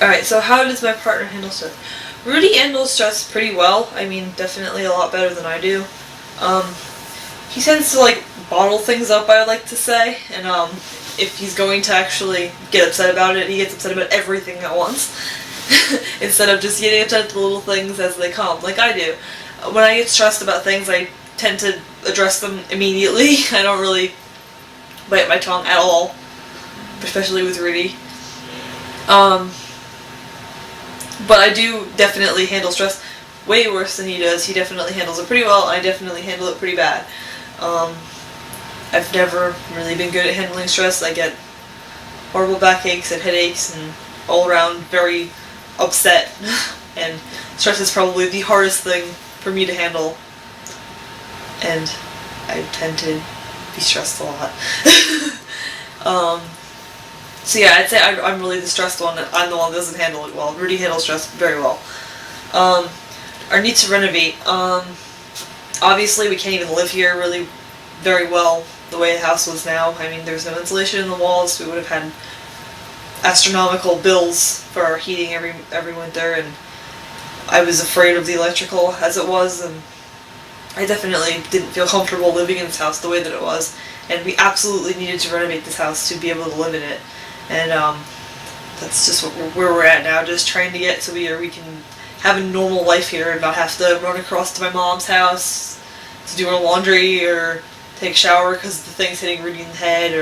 Alright, so how does my partner handle stress? Rudy handles stress pretty well. I mean, definitely a lot better than I do. He tends to, like, bottle things up, I would like to say, and, if he's going to actually get upset about it, he gets upset about everything at once, instead of just getting upset at the little things as they come, like I do. When I get stressed about things, I tend to address them immediately. I don't really bite my tongue at all, especially with Rudy. But I do definitely handle stress way worse than he does. He definitely handles it pretty well, and I definitely handle it pretty bad. I've never really been good at handling stress. I get horrible backaches and headaches and all around very upset, and stress is probably the hardest thing for me to handle, and I tend to be stressed a lot. So yeah, I'd say I'm really the stressed one. I'm the one that doesn't handle it well. Rudy handles stress very well. Our need to renovate. Obviously, we can't even live here really very well the way the house was now. I mean, there's no insulation in the walls. We would have had astronomical bills for our heating every winter, and I was afraid of the electrical as it was, and I definitely didn't feel comfortable living in this house the way that it was, and we absolutely needed to renovate this house to be able to live in it. And that's just where we're at now, just trying to get so we can have a normal life here and not have to run across to my mom's house to do our laundry or take a shower because the thing's hitting Rudy in the head,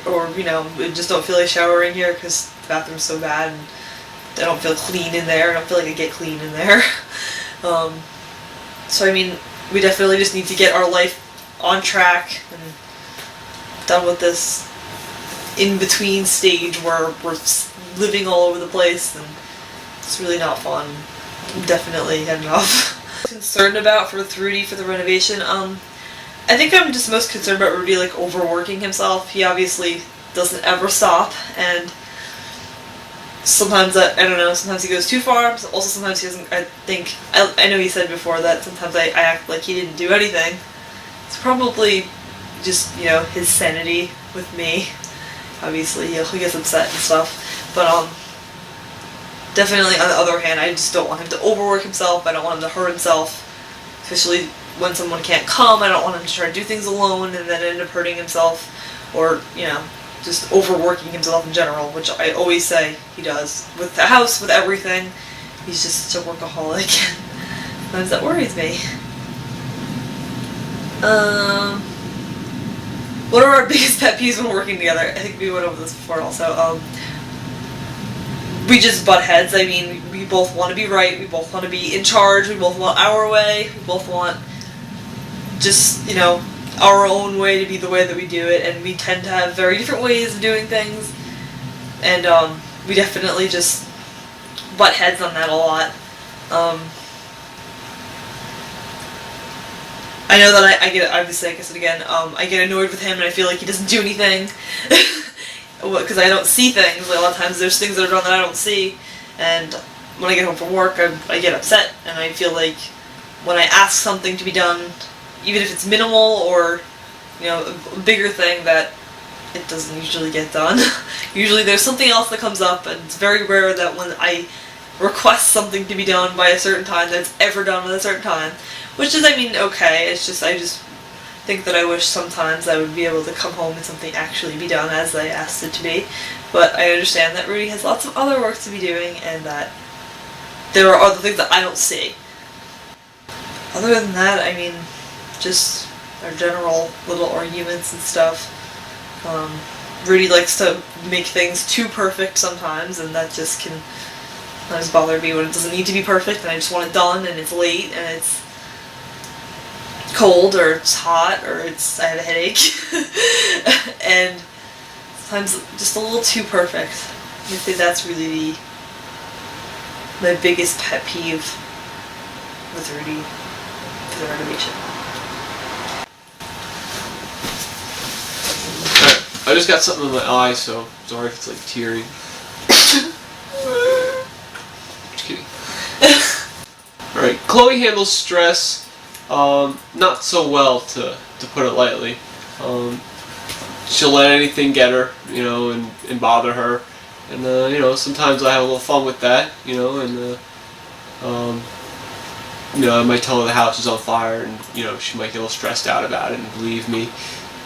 or you know, we just don't feel like showering here because the bathroom's so bad and I don't feel clean in there. I don't feel like I get clean in there. So I mean, we definitely just need to get our life on track and done with this in-between stage where we're living all over the place, and it's really not fun. Definitely had enough. Concerned about with Rudy for the renovation. I think I'm just most concerned about Rudy like overworking himself. He obviously doesn't ever stop, and sometimes I don't know. Sometimes he goes too far. Also, sometimes he doesn't. I know he said before that sometimes I act like he didn't do anything. It's probably just, you know, his sanity with me. Obviously, he gets upset and stuff, but definitely on the other hand, I just don't want him to overwork himself. I don't want him to hurt himself, especially when someone can't come. I don't want him to try to do things alone and then end up hurting himself, or, you know, just overworking himself in general, which I always say he does. With the house, with everything, he's just such a workaholic. Sometimes that worries me. What are our biggest pet peeves when working together? I think we went over this before also. We just butt heads. I mean, we both want to be right, we both want to be in charge, we both want our way, we both want just, you know, our own way to be the way that we do it, and we tend to have very different ways of doing things, and we definitely just butt heads on that a lot. I know that I get, obviously, I guess it again, I get annoyed with him and I feel like he doesn't do anything, because I don't see things. Like, a lot of times there's things that are done that I don't see, and when I get home from work, I get upset, and I feel like when I ask something to be done, even if it's minimal or, you know, a bigger thing, that it doesn't usually get done. Usually there's something else that comes up, and it's very rare that when I request something to be done by a certain time, that it's ever done at a certain time. Which is, I mean, okay, it's just, I just think that I wish sometimes I would be able to come home and something actually be done as I asked it to be. But I understand that Rudy has lots of other work to be doing, and that there are other things that I don't see. Other than that, I mean, just our general little arguments and stuff. Rudy likes to make things too perfect sometimes, and that just can sometimes bother me when it doesn't need to be perfect, and I just want it done, and it's late, and it's cold, or it's hot, or I have a headache, and sometimes just a little too perfect. I think that's really my biggest pet peeve with Rudy for the renovation. Alright, I just got something in my eye, so sorry if it's like teary. Just kidding. Alright, Chloe handles stress not so well, to put it lightly. She'll let anything get her, you know, and bother her. And you know, sometimes I have a little fun with that, you know, and you know, I might tell her the house is on fire, and you know, she might get a little stressed out about it and believe me.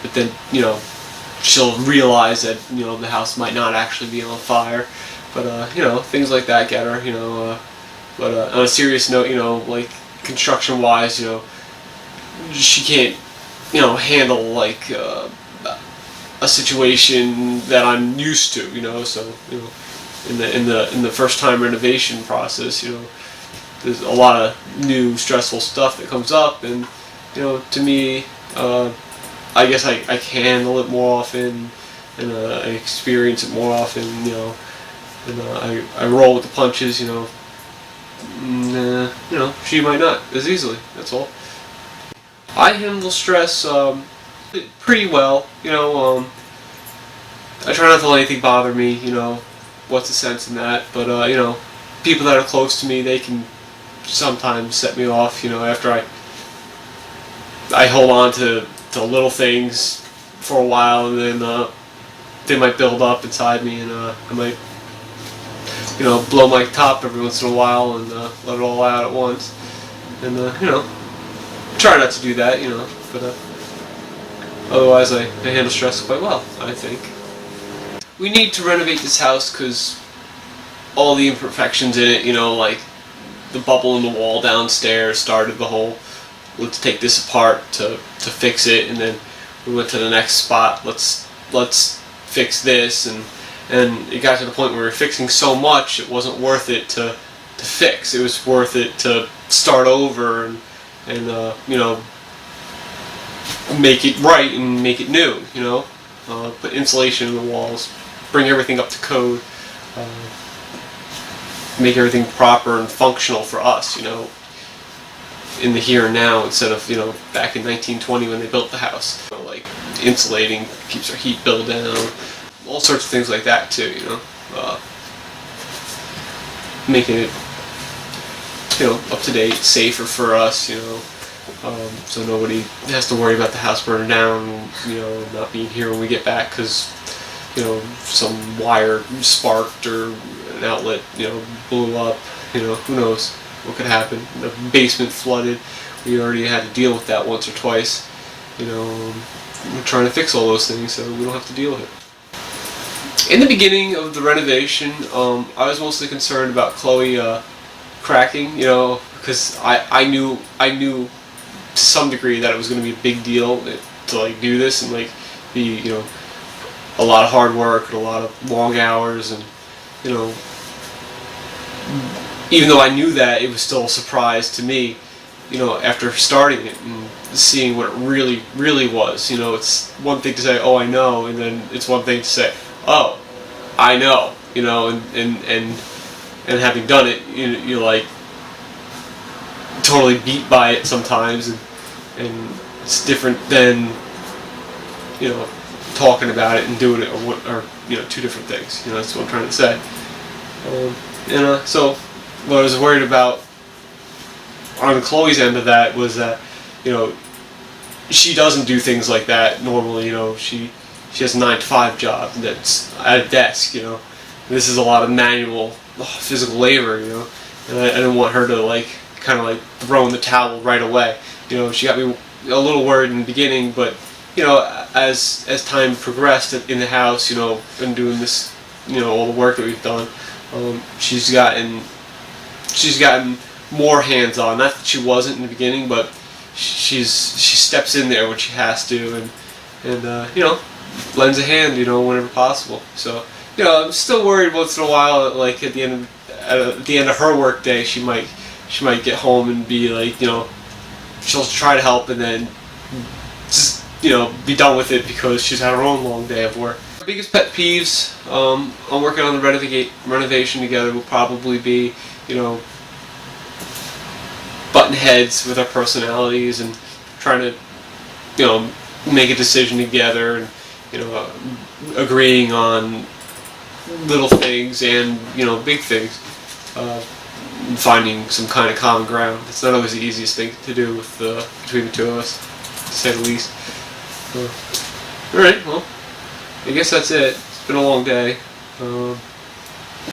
But then, you know, she'll realize that, you know, the house might not actually be on fire. But you know, things like that get her, you know. But on a serious note, you know, like construction-wise, you know, she can't, you know, handle like a situation that I'm used to, you know. So, you know, in the first time renovation process, you know, there's a lot of new stressful stuff that comes up, and you know, to me, I guess I can handle it more often, and I experience it more often, you know, and I roll with the punches, you know. You know, she might not as easily. That's all. I handle stress pretty well, you know. I try not to let anything bother me, you know. What's the sense in that? But you know, people that are close to me, they can sometimes set me off, you know. After I hold on to little things for a while, and then they might build up inside me, and I might, you know, blow my top every once in a while and let it all out at once. And you know, try not to do that, you know. But otherwise, I handle stress quite well, I think. We need to renovate this house because all the imperfections in it, you know, like the bubble in the wall downstairs started the whole let's take this apart to fix it, and then we went to the next spot, let's fix this, and it got to the point where we were fixing so much it wasn't worth it to fix. It was worth it to start over and you know, make it right and make it new, you know. Put insulation in the walls, bring everything up to code, make everything proper and functional for us, you know, in the here and now, instead of, you know, back in 1920 when they built the house. You know, like insulating keeps our heat bill down, all sorts of things like that too, you know. Making it, you know, up to date, safer for us, you know, so nobody has to worry about the house burning down, you know, not being here when we get back because, you know, some wire sparked or an outlet, you know, blew up, you know, who knows what could happen. The basement flooded. We already had to deal with that once or twice, you know. We're trying to fix all those things so we don't have to deal with it. In the beginning of the renovation, I was mostly concerned about Chloe cracking, you know, because I knew to some degree that it was going to be a big deal to like do this and like be, you know, a lot of hard work and a lot of long hours, and you know, even though I knew that, it was still a surprise to me, you know, after starting it and seeing what it really was. You know, it's one thing to say, oh, I know, and then it's one thing to say, oh, I know, you know, and having done it, you're like totally beat by it sometimes, and it's different than, you know, talking about it and doing it, or you know, two different things. You know, that's what I'm trying to say. So what I was worried about on Chloe's end of that was that, you know, she doesn't do things like that normally. You know, she has a 9-to-5 job that's at a desk. You know, this is a lot of manual, physical labor. You know, and I didn't want her to like kind of like throw in the towel right away. You know, she got me a little worried in the beginning, but you know, as time progressed in the house, you know, and doing this, you know, all the work that we've done, she's gotten more hands-on. Not that she wasn't in the beginning, but she steps in there when she has to, and you know, lends a hand, you know, whenever possible. So, you know, I'm still worried once in a while, like at the end of her work day, she might get home and be like, you know, she'll try to help and then just, you know, be done with it because she's had her own long day of work. Our biggest pet peeves on working on the renovation together will probably be, you know, butting heads with our personalities and trying to, you know, make a decision together, and you know, agreeing on little things and, you know, big things, finding some kind of common ground. It's not always the easiest thing to do with between the two of us, to say the least. Alright, well, I guess that's it. It's been a long day.